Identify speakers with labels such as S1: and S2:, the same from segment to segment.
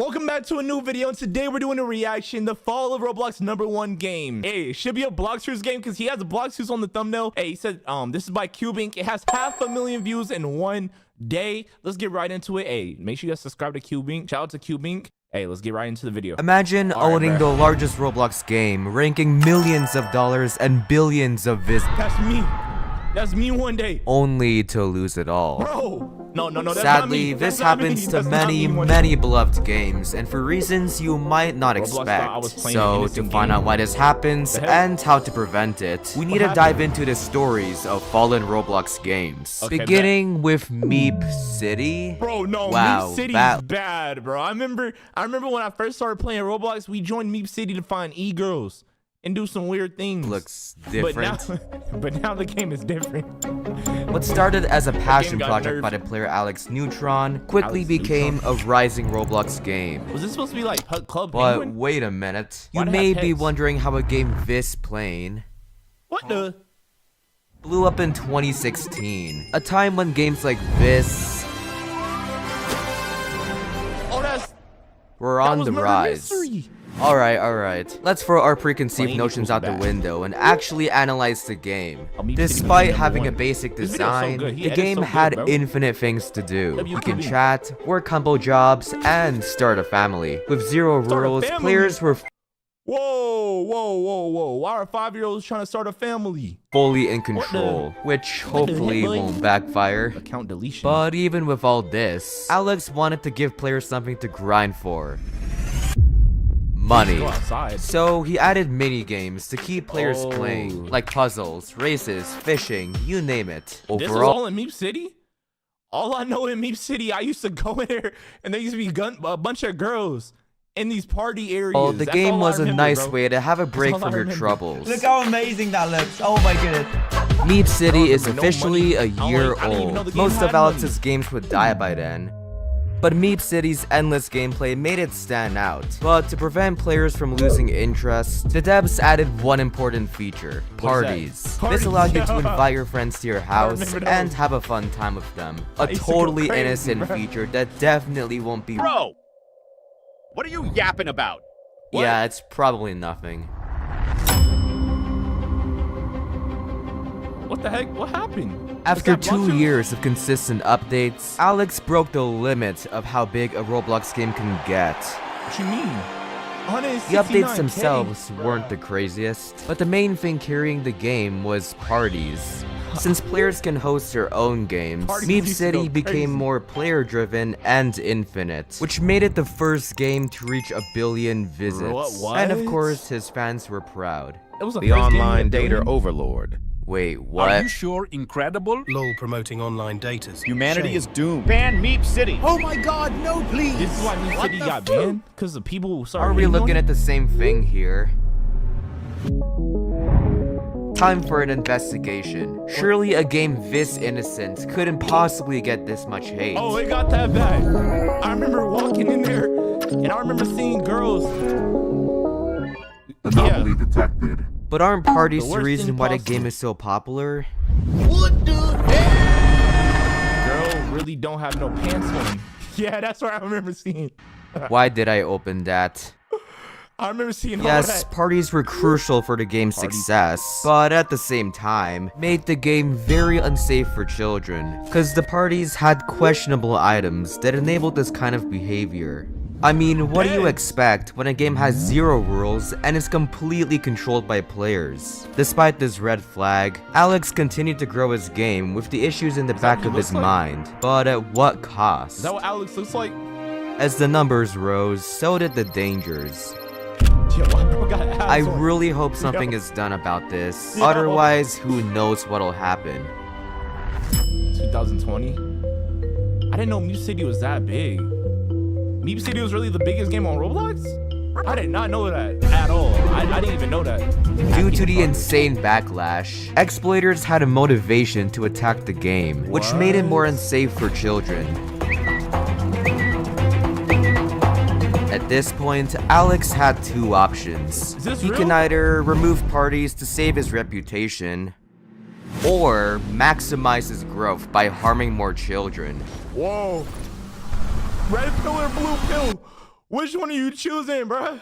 S1: Welcome back to a new video, and today we're doing a reaction, the fall of Roblox #1 game. Hey, it should be a Bloxers game because he has a Bloxers on the thumbnail. Hey, he said this is by Cubink. It has 500,000 views in one day. Let's get right into it. Hey, make sure you guys subscribe to Cubink. Shout out to Cubink. Hey, let's get right into the video.
S2: Imagine owning the largest Roblox game, ranking millions of dollars and billions of visits.
S1: That's me. That's me one day.
S2: Only to lose it all.
S1: Bro. No, that's
S2: Sadly,
S1: not me.
S2: this
S1: That's not me.
S2: happens to
S1: That's not me
S2: many beloved games, and for reasons you might not expect. So, to find out why this happens and how to prevent it, we need to dive into the stories of fallen Roblox games.
S1: Okay,
S2: beginning with MeepCity.
S1: Bro, no,
S2: wow,
S1: MeepCity is bad, bro. I remember when I first started playing Roblox, we joined MeepCity to find e-girls and do some weird things.
S2: Looks different.
S1: But now the game is different.
S2: What started as a passion project by the player Alex Neutron quickly became a rising Roblox game.
S1: Was this supposed to be like Club
S2: But
S1: Penguin?
S2: wait a minute. You may be wondering how a game this plain blew up in 2016. A time when games like this were on the rise. Alright. Let's throw our preconceived notions out the window and actually analyze the game. Despite having a basic design, the game had infinite things to do. You can chat, work humble jobs, and start a family. With zero rules, players were
S1: Whoa. Why are 5-year-olds trying to start a family?
S2: Fully in control, which hopefully won't backfire.
S1: Account deletion.
S2: But even with all this, Alex wanted to give players something to grind for. Money. So he added mini games to keep players playing, like puzzles, races, fishing, you name it.
S1: Overall, this is all in MeepCity? All I know in MeepCity, I used to go in there and there used to be a bunch of girls in these party areas.
S2: Oh, the game was a nice way to have a break from your troubles.
S3: Look how amazing that looks. Oh my goodness.
S2: MeepCity is officially a year old. Most of Alex's games would die by then. But MeepCity's endless gameplay made it stand out. But to prevent players from losing interest, the devs added one important feature: parties. This allowed you to invite your friends to your house and have a fun time with them. A totally innocent feature that definitely won't be—
S4: Bro! What are you yapping about?
S2: Yeah, it's probably nothing.
S1: What the heck? What happened?
S2: After 2 years of consistent updates, Alex broke the limit of how big a Roblox game can get.
S1: What you mean?
S2: The updates themselves weren't the craziest, but the main thing carrying the game was parties. Since players can host their own games, MeepCity became more player-driven and infinite, which made it the first game to reach 1 billion visits. And of course, his fans were proud.
S1: It was
S4: the online data overlord.
S2: Wait, what?
S4: Are you sure? Incredible?
S5: LOL promoting online datas.
S4: Humanity is doomed. Ban MeepCity.
S3: Oh my god, no please.
S1: This is why MeepCity got banned? Because the people started—
S2: Are we looking at the same thing here? Time for an investigation. Surely a game this innocent couldn't possibly get this much hate.
S1: Oh, it got that bad. I remember walking in there and I remember seeing girls.
S6: Anomaly detected.
S2: But aren't parties the reason why the game is so popular?
S3: What the heck?
S1: Girl really don't have no pants on. Yeah, that's what I remember seeing.
S2: Why did I open that?
S1: I remember seeing all
S2: Yes,
S1: that.
S2: parties were crucial for the game's success, but at the same time, made the game very unsafe for children, cause the parties had questionable items that enabled this kind of behavior. I mean, what do you expect when a game has zero rules and is completely controlled by players? Despite this red flag, Alex continued to grow his game with the issues in the back of his mind, but at what cost?
S1: Is that what Alex looks like?
S2: As the numbers rose, so did the dangers. I really hope something is done about this, otherwise who knows what'll happen.
S1: 2020? I didn't know MeepCity was that big. MeepCity was really the biggest game on Roblox? I did not know that at all. I didn't even know that.
S2: Due to the insane backlash, exploiters had a motivation to attack the game, which made it more unsafe for children. At this point, Alex had two options. He can either remove parties to save his reputation, or maximize his growth by harming more children.
S1: Whoa. Red pill or blue pill? Which one are you choosing, bruh?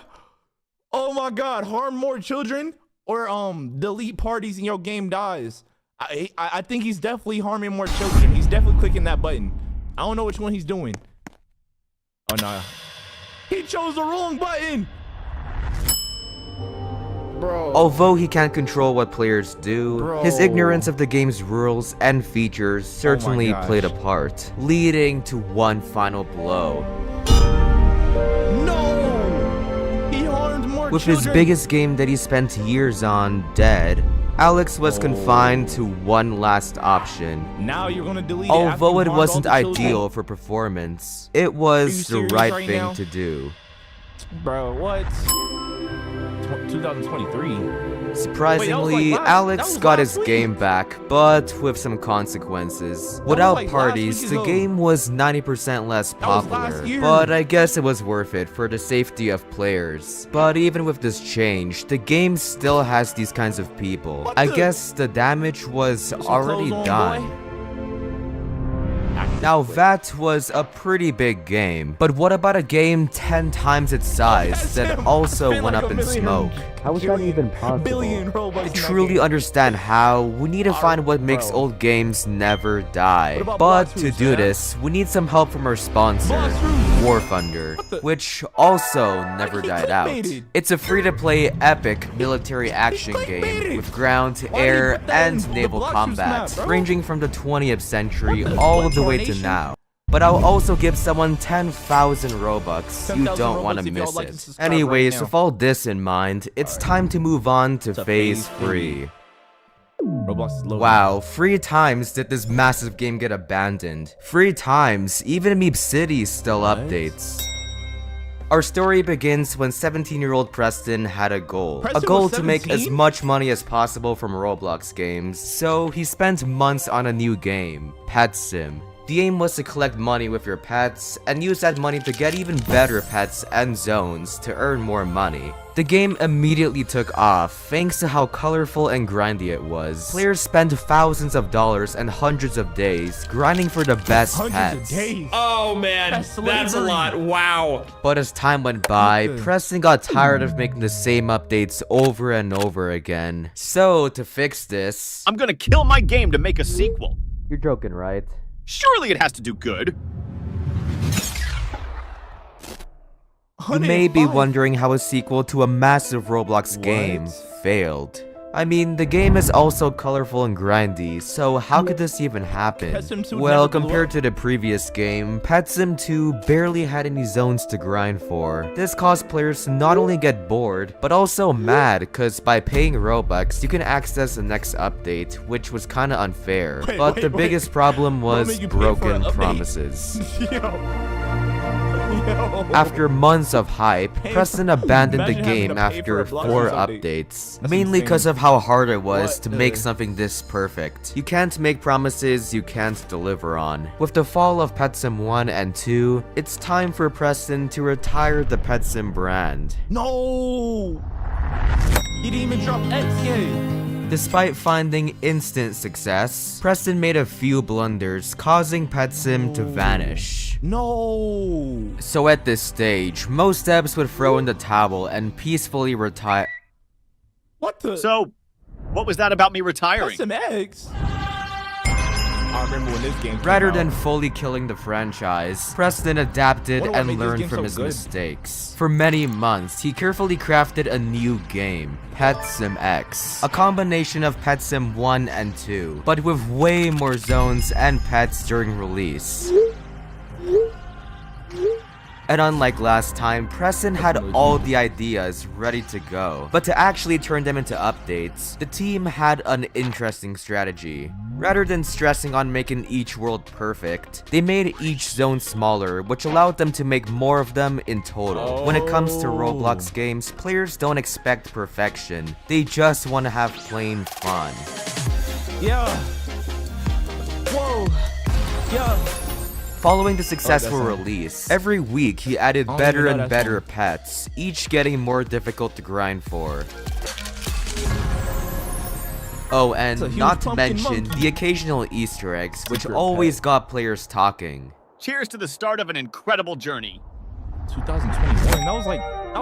S1: Oh my God, harm more children or delete parties and your game dies. I think he's definitely harming more children. He's definitely clicking that button. I don't know which one he's doing. Oh no, he chose the wrong button. Bro.
S2: Although he can't control what players do,
S1: Bro.
S2: his ignorance of the game's rules and features certainly played a part, leading to one final blow.
S1: No! He harmed more
S2: With
S1: children.
S2: his biggest game that he spent years on dead, Alex was confined to one last option.
S1: Now you're gonna delete it.
S2: Although
S1: after
S2: it
S1: you harmed
S2: wasn't
S1: all the children.
S2: ideal for performance, it was the
S1: serious
S2: right
S1: right
S2: thing
S1: now?
S2: to do.
S1: Bro, what? 2023.
S2: Surprisingly,
S1: that
S2: Alex
S1: was
S2: got
S1: last
S2: his
S1: week.
S2: game back, but with some consequences. Without
S1: like last
S2: parties,
S1: week
S2: the
S1: ago.
S2: game was 90% less
S1: That was last
S2: popular,
S1: year.
S2: but I guess it was worth it for the safety of players. But even with this change, the game still has these kinds of people.
S1: What
S2: I
S1: the-
S2: guess the damage was
S1: Some
S2: already
S1: clothes on,
S2: done.
S1: boy.
S2: Now that was a pretty big game, but what about a game 10 times its size that also
S1: Spent
S2: went
S1: like
S2: up
S1: a
S2: in
S1: million-
S2: smoke?
S6: How is that even possible?
S1: Billion Robux
S2: I
S1: in that
S2: truly
S1: game.
S2: understand how we need to find what makes
S1: bro.
S2: old games never die.
S1: What about
S2: But
S1: Blox
S2: to
S1: Roots,
S2: do
S1: man?
S2: this, we need some help from our sponsor,
S1: Blox Roots.
S2: War Thunder,
S1: What the-
S2: which also never
S1: He
S2: died out.
S1: clickbaited.
S2: It's a free-to-play epic military action
S1: clickbaited.
S2: game with ground,
S1: Why did he
S2: air,
S1: put that in
S2: and
S1: the
S2: naval
S1: Blox Roots
S2: combat,
S1: map, bro?
S2: ranging from the 20th century
S1: What the-
S2: all
S1: what
S2: the way to
S1: coronation?
S2: now. But I'll also give someone 10,000 Robux. You
S1: 10,000
S2: don't want
S1: Robux
S2: to
S1: if y'all
S2: miss
S1: like and
S2: it.
S1: subscribe right
S2: Anyways,
S1: now.
S2: with all this in mind, it's time to move on to
S1: To
S2: phase
S1: phase
S2: 3.
S1: Roblox is loading.
S2: Wow, 3 times did this massive game get abandoned. 3 times, even MeepCity still updates. Our story begins when 17-year-old Preston had a goal.
S1: Preston
S2: A goal
S1: was
S2: to make as
S1: 17?
S2: much money as possible from Roblox games, so he spent months on a new game, Pet Sim. The aim was to collect money with your pets, and use that money to get even better pets and zones to earn more money. The game immediately took off thanks to how colorful and grindy it was. Players spent thousands of dollars and hundreds of days grinding for the best
S1: Hundreds
S2: pets.
S1: of days.
S7: Oh man,
S1: That's
S7: that's a
S1: slavery.
S7: lot. Wow.
S2: But as time went by,
S1: What the-
S2: Preston got tired of making the same updates over and over again. So, to fix this...
S4: I'm gonna kill my game to make a sequel.
S2: You're joking, right?
S4: Surely it has to do good.
S2: You may be
S1: 105.
S2: wondering how a sequel to a massive Roblox game failed. I mean, the game is also colorful and grindy, so how could this even happen?
S1: Pet Sim 2
S2: Well,
S1: never blew
S2: compared
S1: up.
S2: to the previous game, Pet Sim 2 barely had any zones to grind for. This caused players to not only get bored, but also mad, cause by paying Robux, you can access the next update, which was kinda unfair.
S1: Wait,
S2: But
S1: wait,
S2: the
S1: wait.
S2: biggest problem
S1: What
S2: was
S1: made you pay for an
S2: broken
S1: update?
S2: promises.
S1: Yo.
S2: After months of hype,
S1: Pay
S2: Preston
S1: for-
S2: abandoned the
S1: Imagine having
S2: game
S1: to pay for
S2: after
S1: a Blox
S2: 4
S1: Roots update.
S2: updates,
S1: That's
S2: mainly
S1: insane.
S2: because of how hard it was
S1: What
S2: to make
S1: the-
S2: something this perfect. You can't make promises you can't deliver on. With the fall of Pet Sim 1 and 2, it's time for Preston to retire the Pet Sim brand.
S1: No. He didn't even drop X yet.
S2: Despite finding instant success, Preston made a few blunders, causing Pet Sim to vanish.
S1: No.
S2: So at this stage, most devs would throw in the towel and peacefully retire.
S1: What the?
S4: So, what was that about me retiring?
S1: Some X. I remember when this game came
S2: Rather
S1: out.
S2: than fully killing the franchise, Preston adapted
S1: Wonder what
S2: and
S1: made this
S2: learned
S1: game
S2: from
S1: so
S2: his
S1: good.
S2: mistakes. For many months, he carefully crafted a new game, Pet Sim X, a combination of Pet Sim 1 and 2, but with way more zones and pets during release. And unlike last time, Preston had all the ideas ready to go. But to actually turn them into updates, the team had an interesting strategy. Rather than stressing on making each world perfect, they made each zone smaller, which allowed them to make more of them in total. When it comes to Roblox games, players don't expect perfection. They just want to have plain fun.
S1: Yeah. Whoa. Yeah.
S2: Following the successful
S1: song.
S2: release, every week he added
S1: I don't
S2: better
S1: even know
S2: and
S1: that
S2: better
S1: song.
S2: pets, each getting more difficult to grind for. Oh,
S1: It's a
S2: and
S1: huge
S2: not to
S1: pumpkin
S2: mention
S1: monkey.
S2: the occasional Easter eggs, which
S1: Secret
S2: always got players talking.
S4: Cheers to the start of an incredible journey.
S1: 2021. That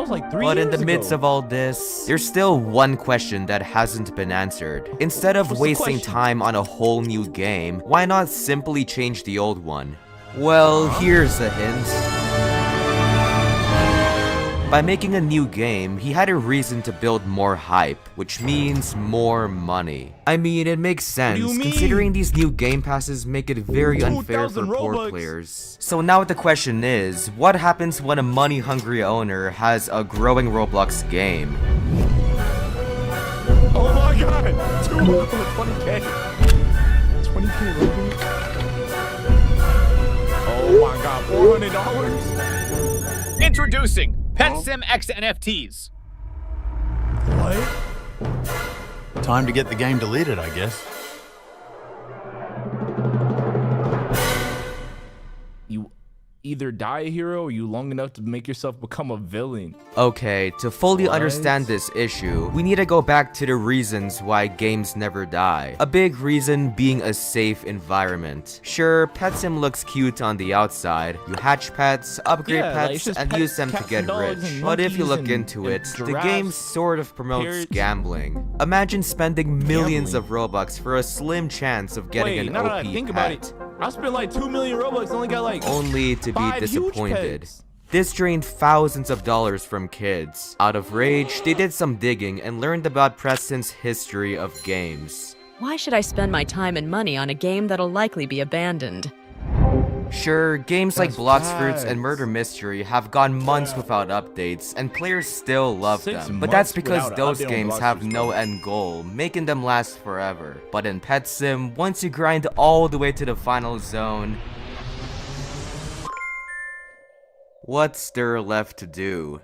S1: was like 3 years
S2: But in the
S1: ago.
S2: midst of all this, there's still one question that hasn't been answered. Instead of
S1: What's the
S2: wasting
S1: question?
S2: time on a whole new game, why not simply change the old one? Well, here's a hint. By making a new game, he had a reason to build more hype, which means more money. I mean, it makes sense,
S1: you mean?
S2: considering these new game passes make it very unfair for
S1: 2,000
S2: poor
S1: Robux.
S2: players. So now the question is, what happens when a money-hungry owner has a growing Roblox game?
S1: Oh my god! 20k. 20k Robux. Oh my god, $400?
S4: Introducing PetSim X NFTs.
S1: What?
S6: Time to get the game deleted, I guess.
S1: You either die a hero or you long enough to make yourself become a villain.
S2: Okay, to fully
S1: What?
S2: understand this issue, we need to go back to the reasons why games never die. A big reason being a safe environment. Sure, PetSim looks cute on the outside. You hatch pets, upgrade
S1: Yeah, like, it's
S2: pets,
S1: just
S2: and
S1: pets,
S2: use them to
S1: cats
S2: get
S1: and dogs
S2: rich.
S1: and
S2: But if you
S1: monkeys
S2: look into
S1: and
S2: it, the
S1: giraffes,
S2: game sort of promotes
S1: parrots.
S2: gambling. Imagine spending millions
S1: Gambling.
S2: of Robux for a slim chance of getting
S1: Wait,
S2: an
S1: no,
S2: OP
S1: think
S2: pet.
S1: about it. I spent like 2 million Robux and only got like
S2: Only to be
S1: 5 huge
S2: disappointed.
S1: pets.
S2: This drained thousands of dollars from kids. Out of rage, they did some digging and learned about Preston's history of games.
S7: Why should I spend my time and money on a game that'll likely be abandoned?
S2: Sure, games like
S1: That's
S2: Blox Fruits
S1: facts.
S2: and Murder Mystery have gone months without updates, and players still love
S1: 6
S2: them. But that's
S1: months
S2: because
S1: without an
S2: those
S1: update on
S2: games
S1: Blox
S2: have
S1: Fruits,
S2: no
S1: though.
S2: end goal, making them last forever. But in Pet Sim, once you grind all the way to the final zone, what's there left to do?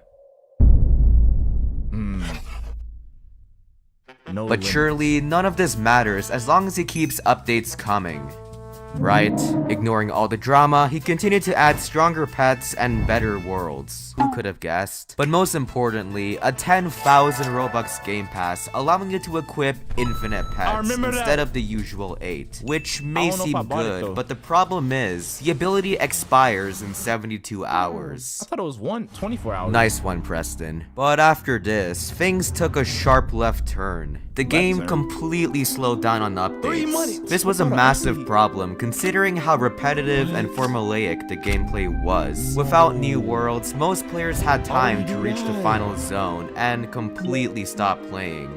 S1: No
S2: But
S1: limits.
S2: surely, none of this matters as long as he keeps updates coming. Right? Ignoring all the drama, he continued to add stronger pets and better worlds. Who could have guessed? But most importantly, a 10,000 Robux game pass allowing you to equip infinite pets
S1: remember that.
S2: instead of the usual 8. Which may
S1: don't know if
S2: seem
S1: I bought it,
S2: good,
S1: though.
S2: but the problem is, the ability expires in 72 hours.
S1: I thought it was 24 hours.
S2: Nice one, Preston. But after this, things took a sharp left turn. The game
S1: turn.
S2: completely slowed down on
S1: Free money.
S2: updates. This was a massive problem considering how repetitive and formulaic the gameplay was. Without new worlds, most players had time to reach the final zone and completely stop playing.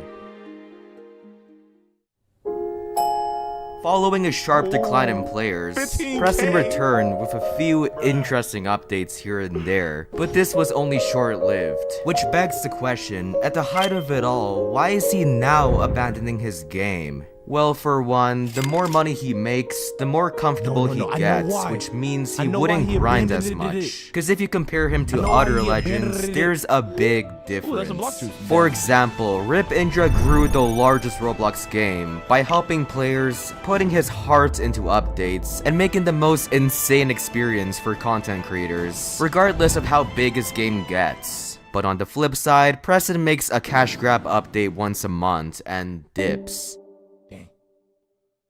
S2: Following a sharp decline in players,
S1: 15K.
S2: Preston returned with a few interesting updates here and there, but this was only short-lived. Which begs the question, at the height of it all, why is he now abandoning his game? Well, for one, the more money he makes, the more comfortable
S1: No, I know
S2: he gets,
S1: why.
S2: which means
S1: I
S2: he
S1: know why
S2: wouldn't
S1: he
S2: grind as
S1: abandoned it.
S2: much. Because if you compare him to
S1: know why
S2: other
S1: he
S2: legends,
S1: abandoned it.
S2: there's a big
S1: Ooh, that's a
S2: difference.
S1: Blox Fruits.
S2: For example, Rip Indra grew the largest Roblox game by helping players, putting his heart into updates, and making the most insane experience for content creators, regardless of how big his game gets. But on the flip side, Preston makes a cash grab update once a month and dips.
S1: Dang.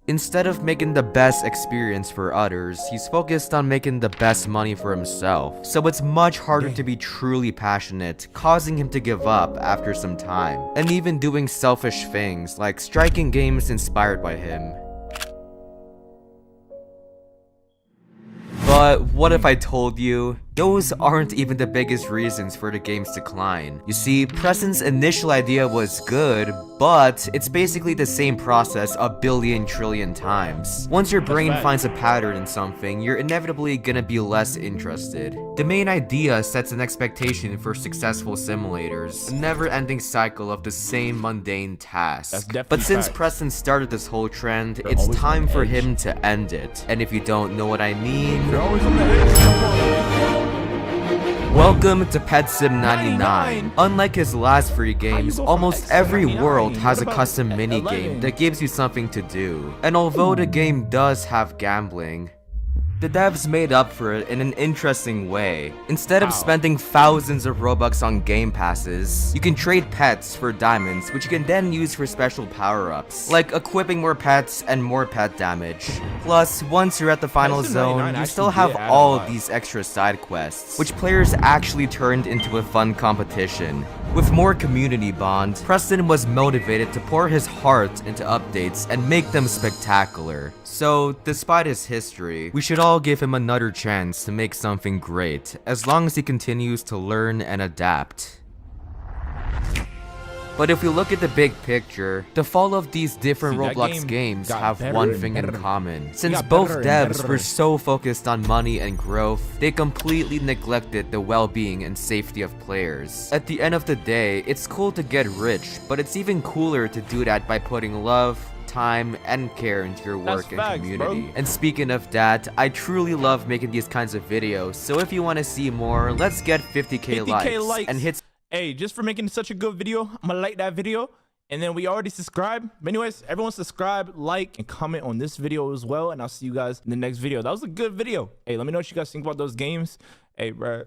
S2: Instead of making the best experience for others, he's focused on making the best money for himself. So it's much harder to be truly passionate, causing him to give up after some time. And even doing selfish things like striking games inspired by him. But what if I told you, those aren't even the biggest reasons for the game's decline. You see, Preston's initial idea was good, but it's basically the same process a billion trillion times. Once your brain
S1: fact.
S2: finds a pattern in something, you're inevitably gonna be less interested. The main idea sets an expectation for successful simulators, a never-ending cycle of the same mundane task.
S1: That's definitely
S2: But since
S1: facts.
S2: Preston started this whole trend, it's
S1: always on
S2: time
S1: the
S2: for
S1: edge.
S2: him to end it. And if you don't know what I mean,
S1: You're always on the edge. Come on.
S2: welcome to Pet Sim 99.
S1: 99.
S2: Unlike his last free games,
S1: go from
S2: almost
S1: X to
S2: every
S1: 99?
S2: world has a
S1: What about
S2: custom
S1: 11?
S2: minigame that gives you something to do. And although the game does have gambling, The devs made up for it in an interesting way. Instead of
S1: How?
S2: spending thousands of Robux on game passes, you can trade pets for diamonds, which you can then use for special power-ups, like equipping more pets and more pet damage. Plus, once you're at the final
S1: Preston
S2: zone,
S1: 99
S2: you still
S1: actually
S2: have
S1: did add a
S2: all of
S1: lot.
S2: these extra side quests, which players actually turned into a fun competition. With more community bond, Preston was motivated to pour his heart into updates and make them spectacular. So, despite his history, we should all give him another chance to make something great, as long as he continues to learn and adapt. But if we look at the big picture, the fall of these different
S1: See, that
S2: Roblox
S1: game
S2: games
S1: got
S2: have
S1: better
S2: one
S1: and
S2: thing in
S1: better.
S2: common. Since
S1: got
S2: both
S1: better and
S2: devs
S1: better.
S2: were so focused on money and growth, they completely neglected the well-being and safety of players. At the end of the day, it's cool to get rich, but it's even cooler to do that by putting love, time, and care into your
S1: That's
S2: work and
S1: facts,
S2: community.
S1: bro.
S2: And speaking of that, I truly love making these kinds of videos, so if you want to see more, let's get 50k
S1: 50K likes.
S2: and hit
S1: Hey, just for making such a good video, I'm gonna like that video. And then we already subscribed. But anyways, everyone subscribe, like, and comment on this video as well. And I'll see you guys in the next video. That was a good video. Hey, let me know what you guys think about those games. Hey, bro.